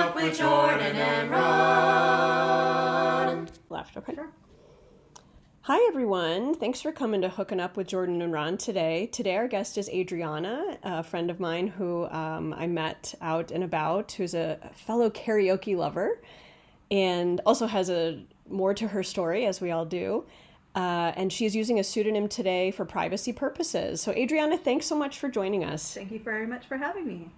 Up with Jordan and Ron. Left, okay. Sure. Hi, everyone. Thanks for coming to Hooking Up with Jordan and Ron today. Today, our guest is Adriana, a friend of mine who I met out and about, who's a fellow karaoke lover and also has more to her story, as we all do. And she's using a pseudonym today for privacy purposes. So, Adriana, thanks so much for joining us. Thank you very much for having me.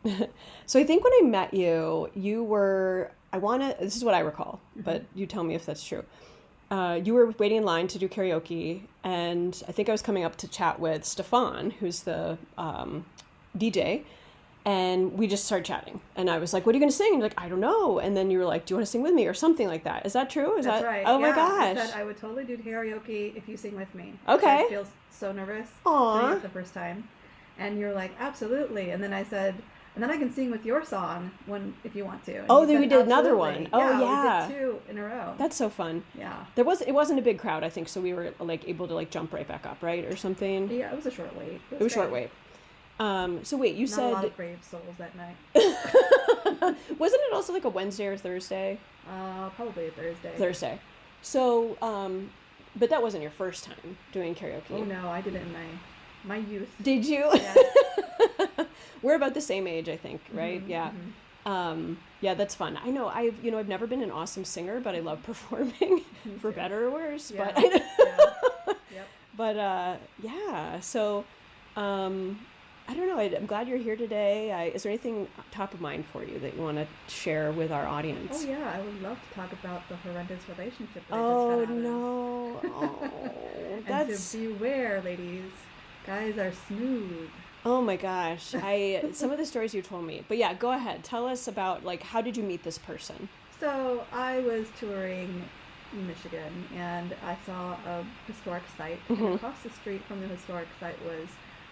So, I think when I met you, you were, this is what I recall, but you tell me if that's true. You were waiting in line to do karaoke, and I think I was coming up to chat with Stefan, who's the DJ, and we just started chatting. And I was like, what are you going to sing? And you're like, I don't know. And then you were like, do you want to sing with me or something like that? Is that true? That's right. Oh, yeah, my gosh. I said I would totally do karaoke if you sing with me. Okay. I feel so nervous Aw. doing it the first time. And you're like, absolutely. And then I said, and then I can sing with your song if you want to. And Oh, you then said, we did another absolutely. one. Oh, yeah. We did 2 in a row. That's so fun. Yeah. It wasn't a big crowd, I think, so we were like able to like jump right back up, right? Or something. Yeah, it was a short wait. It was short wait. So wait, you Not said... a lot of brave souls that night. Wasn't it also like a Wednesday or Thursday? Probably a Thursday. Thursday. So, but that wasn't your first time doing karaoke. Oh, no, I did it in my youth. Did you? Yes. We're about the same age, I think, right? Mm-hmm, Yeah. mm-hmm. Yeah, that's fun. I know I've never been an awesome singer, but I love performing for better or worse. Yeah. But Yeah. Yep. But yeah. So I don't know. I'm glad you're here today. Is there anything top of mind for you that you want to share with our audience? Oh yeah, I would love to talk about the horrendous relationship that I Oh just got out of. no. Oh, And that's... to beware, ladies, guys are smooth. Oh my gosh. Some of the stories you told me. But yeah, go ahead. Tell us about, like, how did you meet this person? So I was touring in Michigan and I saw a historic site. Mm-hmm. And across the street from the historic site was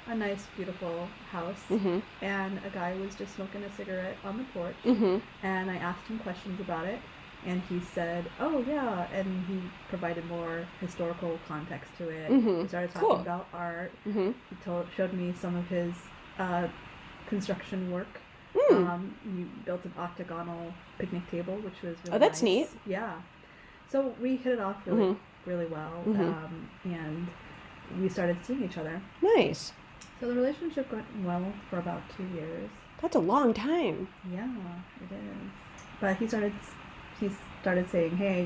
a nice, beautiful house. Mm-hmm. And a guy was just smoking a cigarette on the porch. Mm-hmm. And I asked him questions about it. And he said, oh, yeah. And he provided more historical context to it. Mm-hmm. We started talking Cool. about art. Mm-hmm. He showed me some of his construction work. Mm. He built an octagonal picnic table, which was really Oh, that's nice. neat. Yeah. So we hit it off really well. Mm-hmm. And we started seeing each other. Nice. So the relationship went well for about 2 years. That's a long time. Yeah, it is. But he started saying, hey,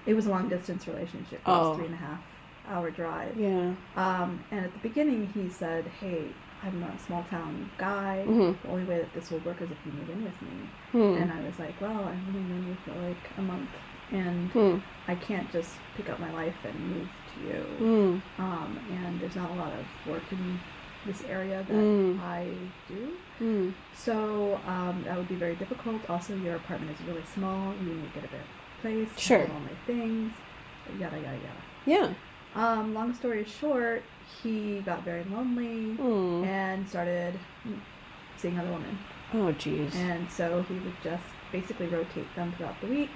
it was a long distance relationship. It was 3.5 hour drive. Yeah. And at the beginning he said, hey, I'm a small town guy. Mm-hmm. The only way that this will work is if you move in with me. Hmm. And I was like, well, I've only known you for like a month. And I can't just pick up my life and move to you. And there's not a lot of work in this area that I do. So that would be very difficult. Also, your apartment is really small. You need to get a big place. Sure. Have all my things. Yada, yada, yada. Yeah. Long story short, he got very lonely and started seeing other women. Oh, jeez. And so he would just basically rotate them throughout the week.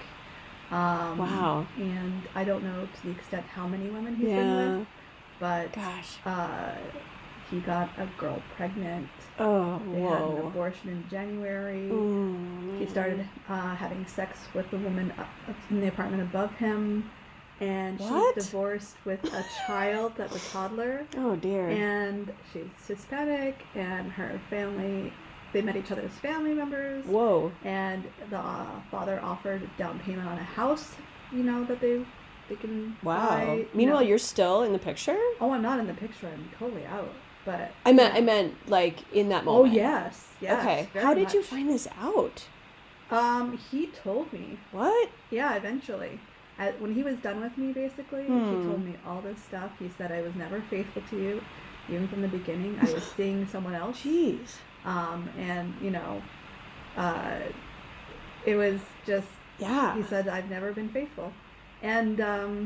Wow. And I don't know to the extent how many women he's been with, but Gosh. he got a girl pregnant. Oh, They had an whoa. abortion in January. Mm. He started having sex with the woman up in the apartment above him. And What? she's divorced with a child that was toddler. Oh, dear. And she's Hispanic, and her family, they met each other's family members. Whoa. And the father offered down payment on a house, that they can Wow. buy. Meanwhile, you're still in the picture? Oh, I'm not in the picture. I'm totally out. But I meant like in that oh, moment. yes. Okay. very How did you much. find this out? He told me. What? Yeah, eventually. When he was done with me, basically, he told me all this stuff. He said I was never faithful to you, even from the beginning. I was seeing someone else. Jeez. And, it was just, Yeah. he said, I've never been faithful. And Yuck.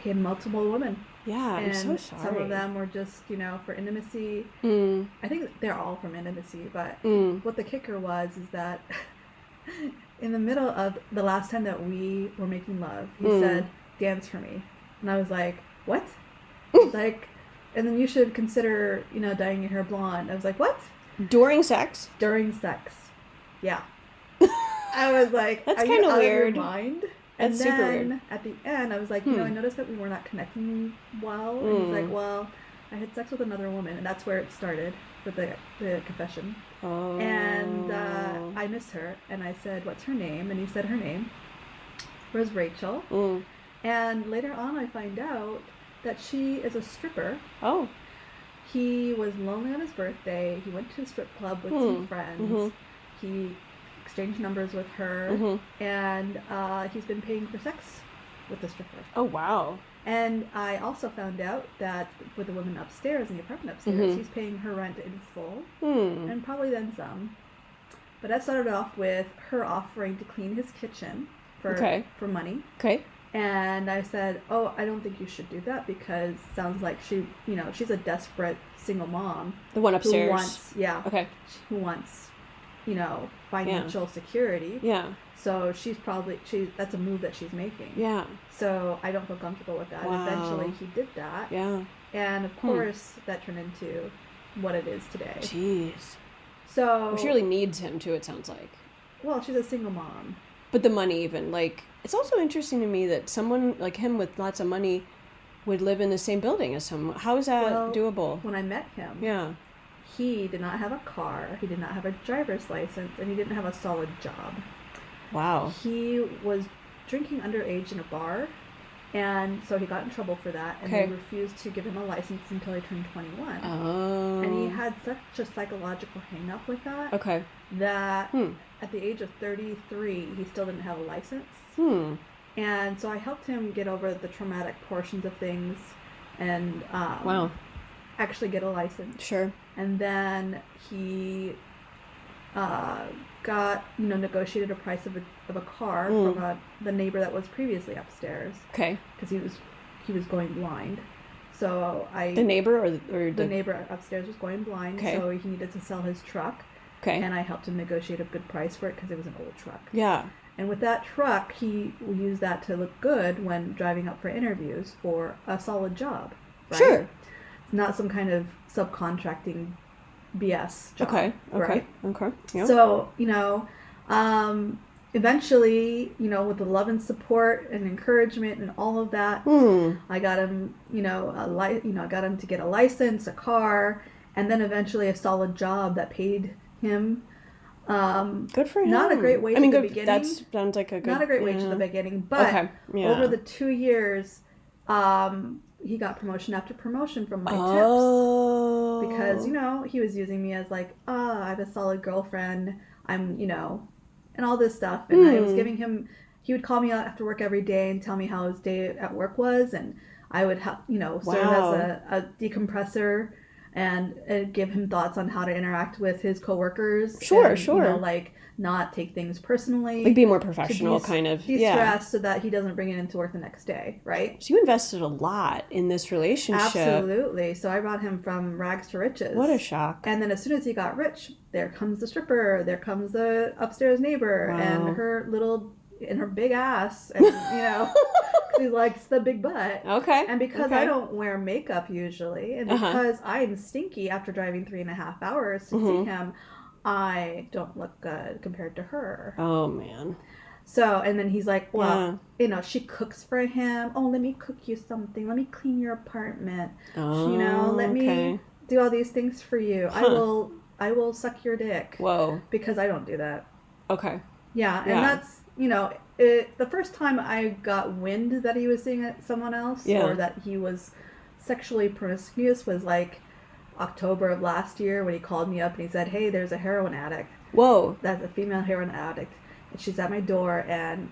he had multiple women. Yeah, I'm And so sorry. some of them were just, for intimacy. Mm. I think they're all from intimacy, but what the kicker was is that in the middle of the last time that we were making love, he said, dance for me. And I was like, what? He's like, and then you should consider, dyeing your hair blonde. I was like, what? During sex? During sex. Yeah. I was like, that's kind of weird. Your mind? That's and super then weird. At the end, I was like, I noticed that we were not connecting well. And he's like, well, I had sex with another woman. And that's where it started with the confession. Oh. And I missed her. And I said, what's her name? And he said her name was Rachel. And later on, I find out that she is a stripper. Oh. He was lonely on his birthday. He went to a strip club with some friends. He exchanged numbers with her. And he's been paying for sex with the stripper. Oh, wow. And I also found out that with the woman upstairs, in the apartment upstairs, he's paying her rent in full. And probably then some. But that started off with her offering to clean his kitchen for money. Okay. And I said, oh, I don't think you should do that because it sounds like she's a desperate single mom. The one upstairs. Who wants, financial security. Yeah. So that's a move that she's making. Yeah. So I don't feel comfortable with that. Wow. Eventually he did that. Yeah. And of course that turned into what it is today. Jeez. So she really needs him too, it sounds like. Well, she's a single mom. But the money even, it's also interesting to me that someone like him with lots of money would live in the same building as him. How is that doable? When I met him, he did not have a car, he did not have a driver's license, and he didn't have a solid job. Wow. He was drinking underage in a bar, and so he got in trouble for that, and they refused to give him a license until he turned 21. Oh. And he had such a psychological hang-up with that that at the age of 33, he still didn't have a license. And so I helped him get over the traumatic portions of things and actually get a license. Sure. And then he got, negotiated a price of a car from the neighbor that was previously upstairs. Okay. Because he was going blind. So the neighbor or the neighbor upstairs was going blind. Okay. So he needed to sell his truck. Okay. And I helped him negotiate a good price for it because it was an old truck. Yeah. And with that truck, he used that to look good when driving up for interviews for a solid job. Right? Sure. Not some kind of subcontracting BS job. Okay. Right? Okay. Yep. So, eventually, with the love and support and encouragement and all of that, I got him, I got him to get a license, a car, and then eventually a solid job that paid him. Good for him. Not a great wage at the beginning. That sounds like a good... Not a great wage at the beginning, but over the 2 years, he got promotion after promotion from my tips. Because, he was using me as like, I have a solid girlfriend, I'm, and all this stuff. And I was giving him, he would call me out after work every day and tell me how his day at work was. And I would, serve as a decompressor and give him thoughts on how to interact with his coworkers. Sure. Not take things personally. Like be more professional, kind of. De-stress so that he doesn't bring it into work the next day, right? So you invested a lot in this relationship. Absolutely. So I brought him from rags to riches. What a shock. And then as soon as he got rich, there comes the stripper, there comes the upstairs neighbor, and her big ass, and he likes the big butt. Okay. And because I don't wear makeup usually, and because I'm stinky after driving 3.5 hours to see him, I don't look good compared to her. Oh, man. So, and then he's like, well, she cooks for him. Oh, let me cook you something. Let me clean your apartment. Oh, let me do all these things for you. I will suck your dick. Whoa. Because I don't do that. Okay. Yeah, and that's, the first time I got wind that he was seeing someone else or that he was sexually promiscuous was like October of last year when he called me up and he said, hey, there's a heroin addict. Whoa. That's a female heroin addict. And she's at my door and,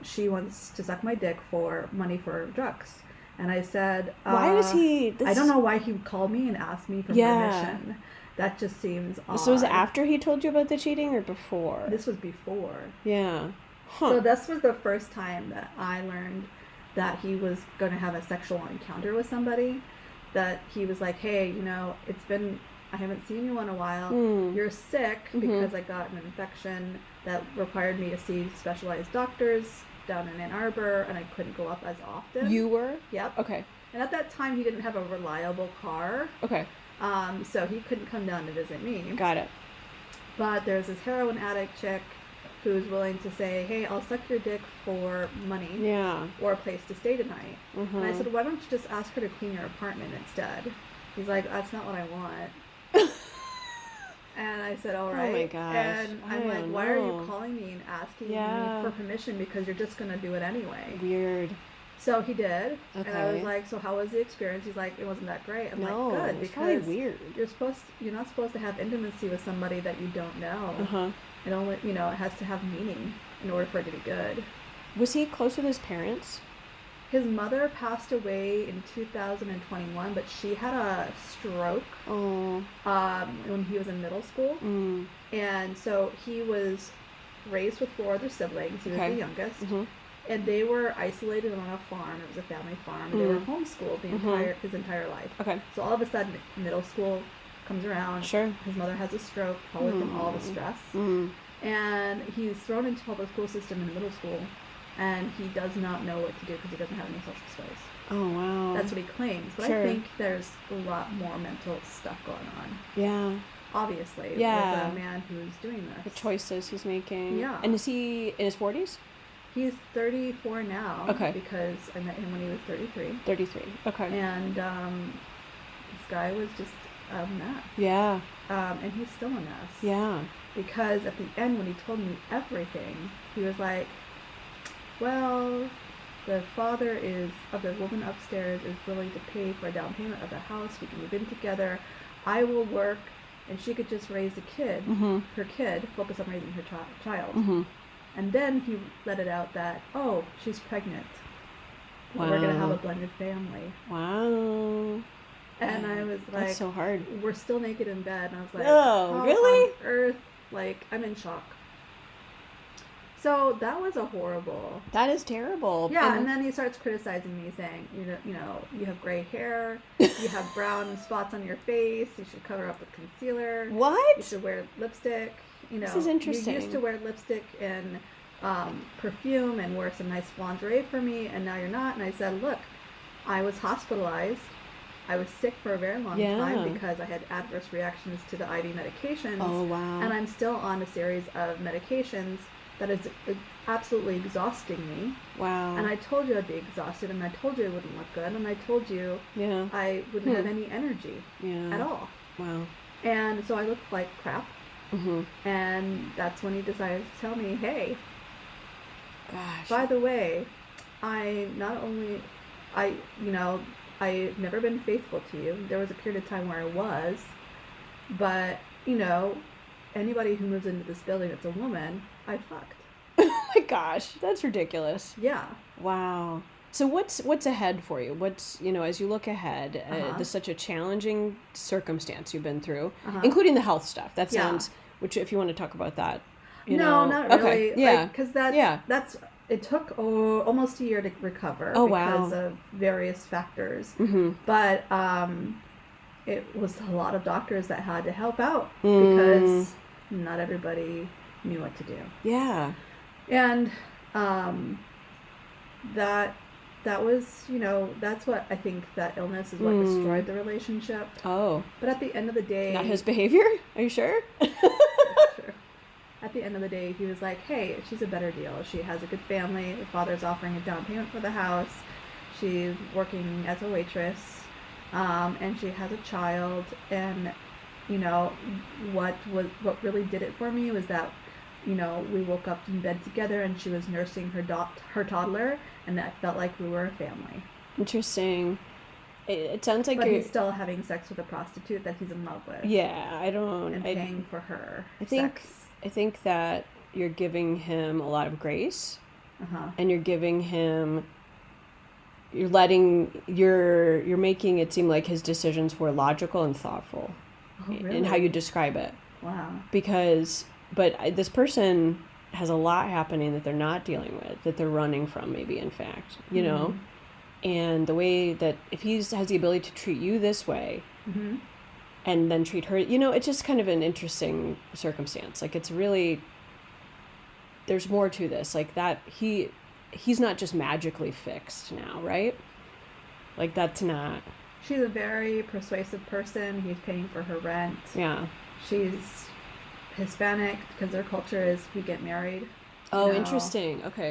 she wants to suck my dick for money for drugs. And I said, why was he... I don't know why he would call me and ask me for permission. That just seems odd. So was it after he told you about the cheating or before? This was before. Yeah. So this was the first time that I learned that he was going to have a sexual encounter with somebody. That he was like, hey, I haven't seen you in a while. You're sick because I got an infection that required me to see specialized doctors down in Ann Arbor, and I couldn't go up as often. You were? Yep. Okay. And at that time, he didn't have a reliable car. Okay. So he couldn't come down to visit me. Got it. But there's this heroin addict chick who's willing to say, hey, I'll suck your dick for money. Yeah. Or a place to stay tonight. Mm-hmm. And I said, why don't you just ask her to clean your apartment instead? He's like, that's not what I want. And I said, all right. Oh my gosh. And I'm like, why are you calling me and asking me for permission because you're just going to do it anyway? Weird. So he did. Okay. And I was like, so how was the experience? He's like, it wasn't that great. I'm like, good. It's probably weird. You're not supposed to have intimacy with somebody that you don't know. Uh-huh. It only, it has to have meaning in order for it to be good. Was he close with his parents? His mother passed away in 2021, but she had a stroke when he was in middle school. Mm. And so he was raised with 4 other siblings. He was the youngest. Mm-hmm. And they were isolated on a farm. It was a family farm. They were homeschooled his entire life. Okay. So all of a sudden, middle school comes around. Sure. His mother has a stroke, probably from all the stress. Mm. And he's thrown into the public school system in middle school. And he does not know what to do because he doesn't have any social skills. Oh, wow. That's what he claims. But I think there's a lot more mental stuff going on. Yeah. Obviously. Yeah. With a man who's doing this. The choices he's making. Yeah. And is he in his 40s? He's 34 now. Okay. Because I met him when he was 33. 33. Okay. And this guy was just a mess. Yeah. And he's still a mess. Yeah. Because at the end, when he told me everything, he was like, well, the father of the woman upstairs is willing to pay for a down payment of the house. We can move in together. I will work, and she could just raise the kid, her kid, focus on raising her child. Mm-hmm. And then he let it out that, oh, she's pregnant. Wow. We're going to have a blended family. Wow. And I was like, that's so hard. We're still naked in bed. And I was like, oh, really? On earth? Like, I'm in shock. So that was a horrible. That is terrible. Yeah, and then he starts criticizing me, saying, you have gray hair, you have brown spots on your face, you should cover up with concealer. What? You should wear lipstick. This is interesting. You used to wear lipstick and perfume and wear some nice lingerie for me, and now you're not. And I said, look, I was hospitalized. I was sick for a very long time because I had adverse reactions to the IV medications. Oh, wow. And I'm still on a series of medications that is absolutely exhausting me. Wow. And I told you I'd be exhausted, and I told you I wouldn't look good, and I told you I wouldn't have any energy at all. Wow. And so I looked like crap. Mm-hmm. And that's when he decided to tell me, hey, by the way, I've never been faithful to you. There was a period of time where I was, but, anybody who moves into this building that's a woman, I fucked. Oh my gosh, that's ridiculous. Yeah. Wow. So what's ahead for you? What's, as you look ahead, there's such a challenging circumstance you've been through, including the health stuff. That sounds, which if you want to talk about that, No, not really. Okay. Yeah. Because it took almost a year to recover because of various factors. Mm-hmm. But it was a lot of doctors that had to help out because not everybody knew what to do. Yeah. And that was, that's what I think that illness is what destroyed the relationship. Oh. But at the end of the day... Not his behavior? Are you sure? Sure. At the end of the day, he was like, hey, she's a better deal. She has a good family. The father's offering a down payment for the house. She's working as a waitress. And she has a child. And, what really did it for me was that, we woke up in bed together and she was nursing her toddler, and that felt like we were a family. Interesting. It sounds like he's still having sex with a prostitute that he's in love with. Yeah, and paying for her I think that you're giving him a lot of grace, and you're making it seem like his decisions were logical and thoughtful in how you describe it. Wow. But this person has a lot happening that they're not dealing with, that they're running from, maybe, in fact, know? And the way that if he has the ability to treat you this way and then treat her, it's just kind of an interesting circumstance. Like, it's really, there's more to this. Like, that he's not just magically fixed now, right? Like, that's not... She's a very persuasive person. He's paying for her rent. Yeah. She's Hispanic because their culture is we get married. Oh, interesting. Okay.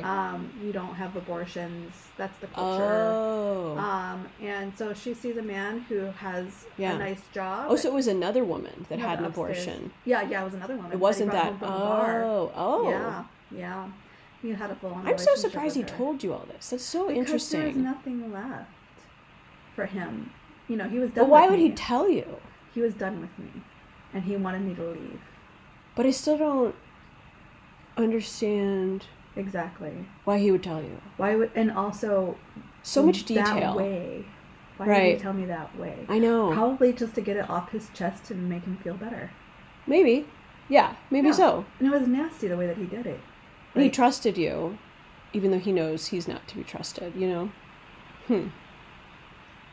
We don't have abortions. That's the culture. Oh. And so she sees a man who has a nice job. Oh, so it was another woman that had an upstairs. abortion. Yeah, it was another woman. It wasn't that. Oh. Yeah. He had a full-on I'm so relationship surprised he with her. told you all this. That's so Because interesting. Because there was nothing left for him. He was done with me. But why would he tell you? He was done with me. And he wanted me to leave. But I still don't understand exactly why he would tell you. And also so much detail. That way. Why would he tell me that way? I know. Probably just to get it off his chest and make him feel better. Maybe. Yeah, maybe so. And it was nasty the way that he did it. And he trusted you, even though he knows he's not to be trusted,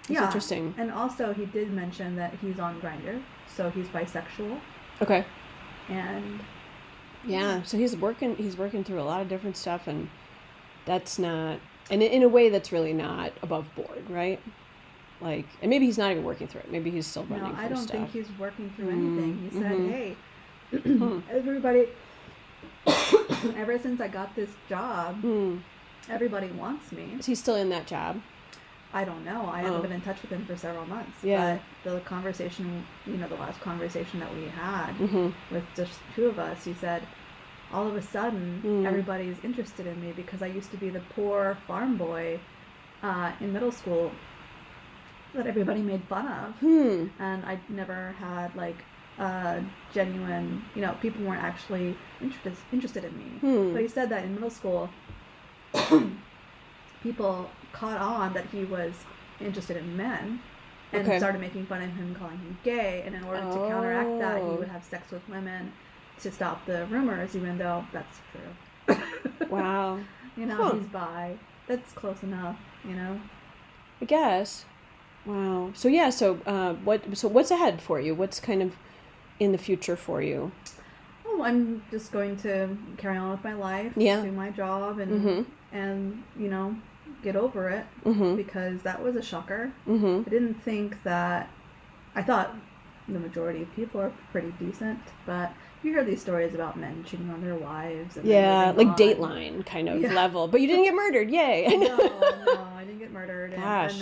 It's interesting. And also he did mention that he's on Grindr, so he's bisexual. Okay. And yeah, so he's working through a lot of different stuff, and that's not, and in a way that's really not above board, right? Like, and maybe he's not even working through it. Maybe he's still running through stuff. No, I don't think he's working through anything. He said, hey, everybody, ever since I got this job, everybody wants me. Is he still in that job? I don't know. I haven't been in touch with him for several months. Yeah. But the conversation, the last conversation that we had with just two of us, he said, all of a sudden, everybody's interested in me because I used to be the poor farm boy in middle school that everybody made fun of. And I never had, like, genuine, people weren't actually interested in me. But he said that in middle school, people caught on that he was interested in men and started making fun of him, calling him gay, and in order to counteract that, he would have sex with women to stop the rumors, even though that's true. Wow. He's bi. That's close enough, I guess. Wow. So yeah, what's ahead for you? What's kind of in the future for you? Oh, I'm just going to carry on with my life, do my job, and get over it, because that was a shocker. I didn't think that, I thought the majority of people are pretty decent, but you hear these stories about men cheating on their wives. And like Dateline kind of level, but you didn't get murdered, yay. No, I didn't get murdered. And gosh.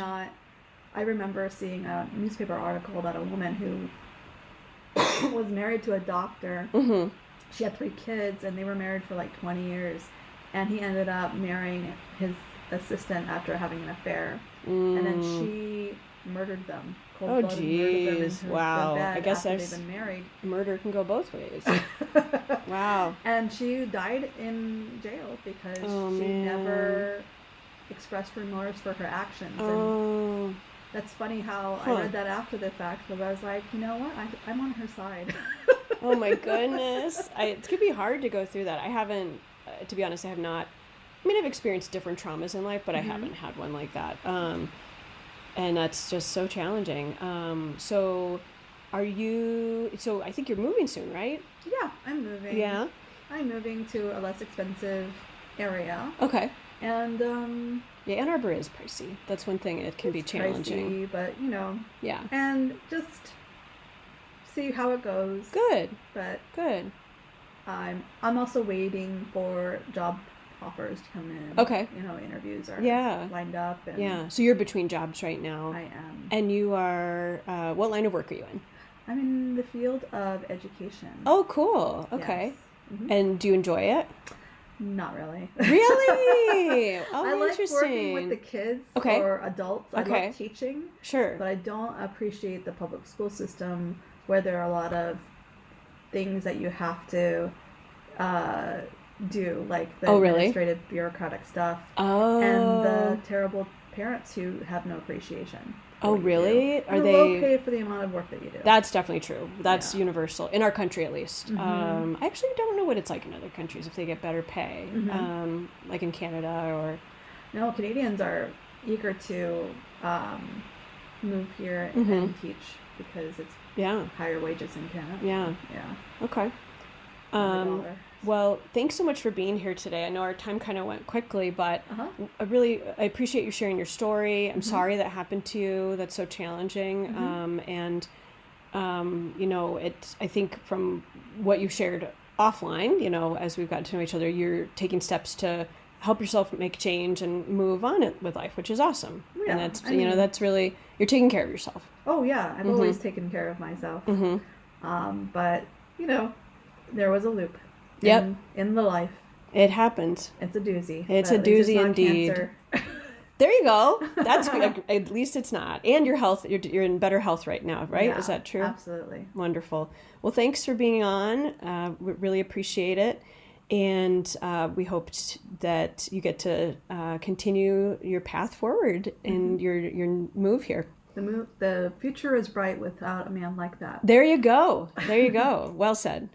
I remember seeing a newspaper article about a woman who was married to a doctor. She had 3 kids, and they were married for like 20 years, and he ended up marrying his assistant after having an affair, and then she murdered them. Oh, geez. Wow. I guess they've been married. Murder can go both ways. Wow. And she died in jail because she never expressed remorse for her actions. And that's funny how I read that after the fact, because I was like, you know what? I'm on her side. Oh my goodness. It could be hard to go through that. I haven't, to be honest, I have not. I mean, I've experienced different traumas in life, but I haven't had one like that. And that's just so challenging. So I think you're moving soon, right? Yeah, I'm moving. Yeah? I'm moving to a less expensive area. Okay. And, Ann Arbor is pricey. That's one thing. It can be challenging. Pricey, but, Yeah. And just see how it goes. Good. But good. I'm also waiting for job offers to come in. Okay. Interviews are lined up. And yeah. So you're between jobs right now. I am. And you are, what line of work are you in? I'm in the field of education. Oh, cool. Okay. Yes. And do you enjoy it? Not really. Really? Oh, I like interesting. working with the kids or adults. I love teaching. Sure. But I don't appreciate the public school system where there are a lot of things that you have to do, like the administrative bureaucratic stuff. Oh. And the terrible parents who have no appreciation. Oh, really? Are they low paid for the amount of work that you do? That's definitely true. That's universal in our country, at least. I actually don't know what it's like in other countries if they get better pay, like in Canada or. No, Canadians are eager to move here and teach because it's higher wages in Canada. Yeah. Yeah. Okay. Well, thanks so much for being here today. I know our time kind of went quickly, but I appreciate you sharing your story. I'm sorry that happened to you. That's so challenging. I think from what you shared offline, as we've gotten to know each other, you're taking steps to help yourself make change and move on with life, which is awesome. Yeah, and that's, that's really, you're taking care of yourself. Oh yeah. I've always taken care of myself. But there was a loop in the life. It happened. It's a doozy. It's a doozy indeed. There you go. That's at least it's not. And your health, you're in better health right now, right? Yeah, is that true? Absolutely. Wonderful. Well, thanks for being on. We really appreciate it. And we hope that you get to continue your path forward in your move here. The future is bright without a man like that. There you go. There you go. Well said.